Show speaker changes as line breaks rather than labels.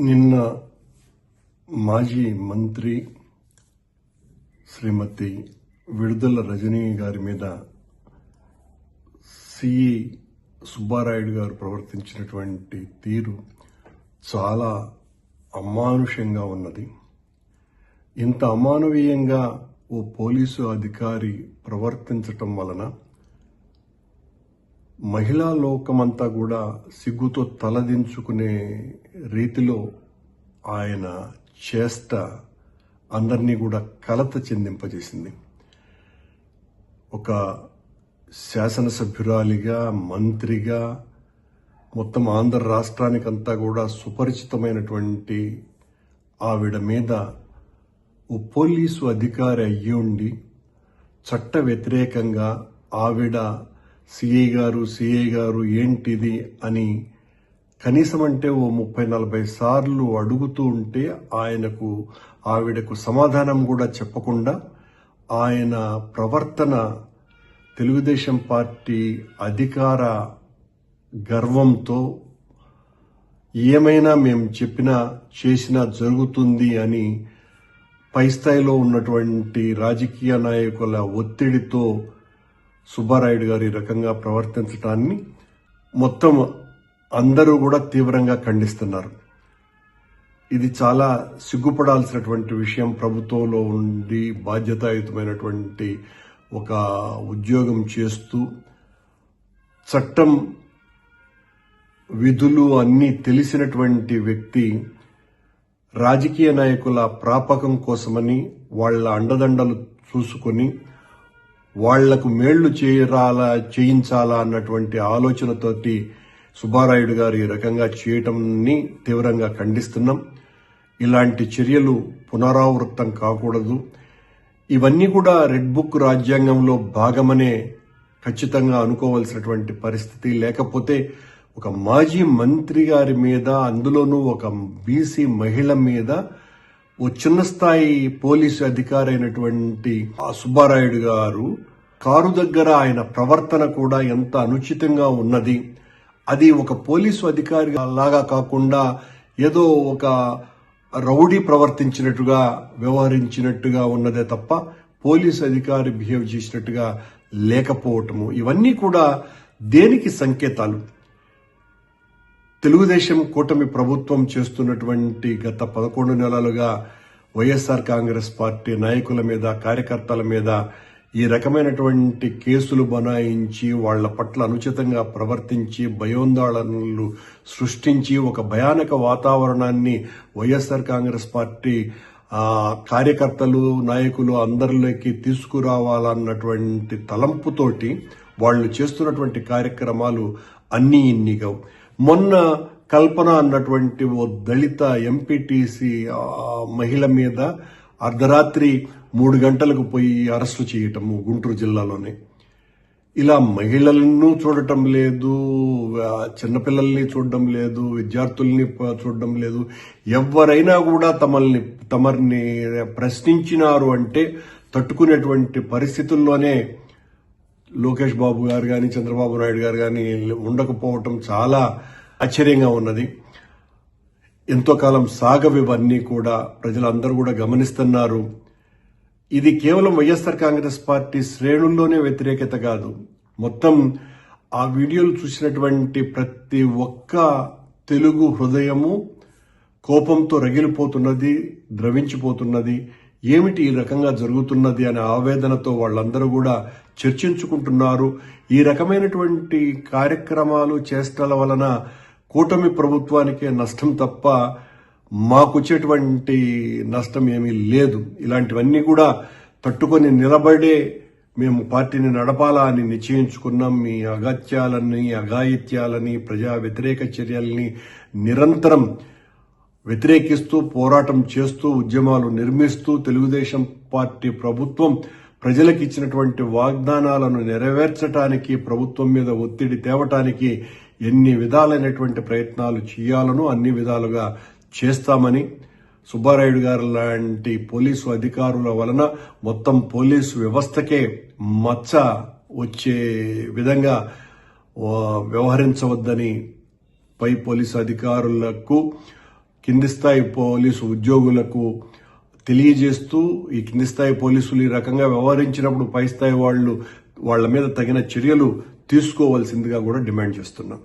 నిన్న మాజీ మంత్రి శ్రీమతి విడుదల రజనీ గారి మీద సిఈ సుబ్బారాయుడు గారు ప్రవర్తించినటువంటి తీరు చాలా అమానుషంగా ఉన్నది. ఇంత అమానవీయంగా ఓ పోలీసు అధికారి ప్రవర్తించటం వలన మహిళా లోకమంతా కూడా సిగ్గుతో తలదించుకునే రీతిలో ఆయన చేష్ట అందరినీ కూడా కలత చెందింపజేసింది. ఒక శాసనసభ్యురాలిగా, మంత్రిగా, మొత్తం ఆంధ్ర రాష్ట్రానికంతా కూడా సుపరిచితమైనటువంటి ఆవిడ మీద ఓ పోలీసు అధికారి అయ్యి ఉండి చట్ట వ్యతిరేకంగా ఆవిడ సిఐ గారు ఏంటిది అని కనీసం అంటే ఓ 30-40 సార్లు అడుగుతూ ఉంటే ఆవిడకు సమాధానం కూడా చెప్పకుండా ఆయన ప్రవర్తన తెలుగుదేశం పార్టీ అధికార గర్వంతో ఏమైనా మేము చెప్పినా చేసినా జరుగుతుంది అని పై స్థాయిలో ఉన్నటువంటి రాజకీయ నాయకుల ఒత్తిడితో సుబ్బారాయుడు గారు ఈ రకంగా ప్రవర్తించడాన్ని మొత్తం అందరూ కూడా తీవ్రంగా ఖండిస్తున్నారు. ఇది చాలా సిగ్గుపడాల్సినటువంటి విషయం. ప్రభుత్వంలో ఉండి బాధ్యతాయుతమైనటువంటి ఒక ఉద్యోగం చేస్తూ చట్టం విధులు అన్నీ తెలిసినటువంటి వ్యక్తి రాజకీయ నాయకుల ప్రాపకం కోసమని వాళ్ళ అండదండలు చూసుకొని వాళ్లకు మేళ్లు చేయించాలా అన్నటువంటి ఆలోచనతోటి సుబ్బారాయుడు గారు ఈ రకంగా చేయటంని తీవ్రంగా ఖండిస్తున్నాం. ఇలాంటి చర్యలు పునరావృతం కాకూడదు. ఇవన్నీ కూడా రెడ్ బుక్ రాజ్యాంగంలో భాగమనే ఖచ్చితంగా అనుకోవాల్సినటువంటి పరిస్థితి. లేకపోతే ఒక మాజీ మంత్రి గారి మీద, అందులోనూ ఒక బీసీ మహిళ మీద ఓ చిన్న స్థాయి పోలీసు అధికారి అయినటువంటి ఆ సుబ్బారాయుడు గారు కారు దగ్గర ఆయన ప్రవర్తన కూడా ఎంత అనుచితంగా ఉన్నది. అది ఒక పోలీసు అధికారి లాగా కాకుండా ఏదో ఒక రౌడీ ప్రవర్తించినట్టుగా వ్యవహరించినట్టుగా ఉన్నదే తప్ప పోలీసు అధికారి బిహేవ్ చేసినట్టుగా లేకపోవటము, ఇవన్నీ కూడా దేనికి సంకేతాలు? తెలుగుదేశం కూటమి ప్రభుత్వం చేస్తున్నటువంటి గత 11 నెలలుగా వైఎస్ఆర్ కాంగ్రెస్ పార్టీ నాయకుల మీద, కార్యకర్తల మీద ఈ రకమైనటువంటి కేసులు బనాయించి వాళ్ల పట్ల అనుచితంగా ప్రవర్తించి భయోందోళనలు సృష్టించి ఒక భయానక వాతావరణాన్ని వైఎస్ఆర్ కాంగ్రెస్ పార్టీ కార్యకర్తలు, నాయకులు అందరిలోకి తీసుకురావాలన్నటువంటి తలంపుతోటి వాళ్ళు చేస్తున్నటువంటి కార్యక్రమాలు అన్నీ ఇన్నిగా. మొన్న కల్పన అన్నటువంటి ఓ దళిత ఎంపీటీసీ మహిళ మీద అర్ధరాత్రి 3 గంటలకు పోయి అరెస్టు చేయటము గుంటూరు జిల్లాలోనే. ఇలా మహిళలను చూడటం లేదు, చిన్నపిల్లల్ని చూడడం లేదు, విద్యార్థుల్ని చూడడం లేదు. ఎవరైనా కూడా తమరిని ప్రశ్నించినారు అంటే తట్టుకునేటువంటి పరిస్థితుల్లోనే లోకేష్ బాబు గారు కానీ, చంద్రబాబు నాయుడు గారు కానీ ఉండకపోవటం చాలా ఆశ్చర్యంగా ఉన్నది. ఎంతో కాలం సాగవివన్నీ కూడా ప్రజలందరూ కూడా గమనిస్తున్నారు. ఇది కేవలం వైఎస్ఆర్ కాంగ్రెస్ పార్టీ శ్రేణుల్లోనే వ్యతిరేకత కాదు. మొత్తం ఆ వీడియోలు చూసినటువంటి ప్రతి ఒక్క తెలుగు హృదయము కోపంతో రగిలిపోతున్నది, ద్రవించిపోతున్నది. ఏమిటి ఈ రకంగా జరుగుతున్నది అనే ఆవేదనతో వాళ్ళందరూ కూడా చర్చించుకుంటున్నారు. ఈ రకమైనటువంటి కార్యక్రమాలు చేష్టల వలన కూటమి ప్రభుత్వానికే నష్టం తప్ప మాకొచ్చేటువంటి నష్టం ఏమీ లేదు. ఇలాంటివన్నీ కూడా తట్టుకొని నిలబడే మేము పార్టీని నడపాలా అని నిశ్చయించుకున్నాం. మీ అగత్యాలని, అఘాయిత్యాలని, ప్రజా వ్యతిరేక చర్యల్ని నిరంతరం వ్యతిరేకిస్తూ, పోరాటం చేస్తూ, ఉద్యమాలు నిర్మిస్తూ తెలుగుదేశం పార్టీ ప్రభుత్వం ప్రజలకు ఇచ్చినటువంటి వాగ్దానాలను నెరవేర్చడానికి, ప్రభుత్వం మీద ఒత్తిడి తేవటానికి ఎన్ని విధాలైనటువంటి ప్రయత్నాలు చేయాలనో అన్ని విధాలుగా చేస్తామని, సుబ్బారాయుడు గారు లాంటి పోలీసు అధికారుల వలన మొత్తం పోలీసు వ్యవస్థకే మచ్చ వచ్చే విధంగా వ్యవహరించవద్దని పై పోలీసు అధికారులకు కింది స్థాయి పోలీసు ఉద్యోగులకు తెలియజేస్తూ ఈ కింది స్థాయి పోలీసులు ఈ రకంగా వ్యవహరించినప్పుడు పై స్థాయి వాళ్ళ మీద తగిన చర్యలు తీసుకోవాల్సిందిగా కూడా డిమాండ్ చేస్తున్నాం.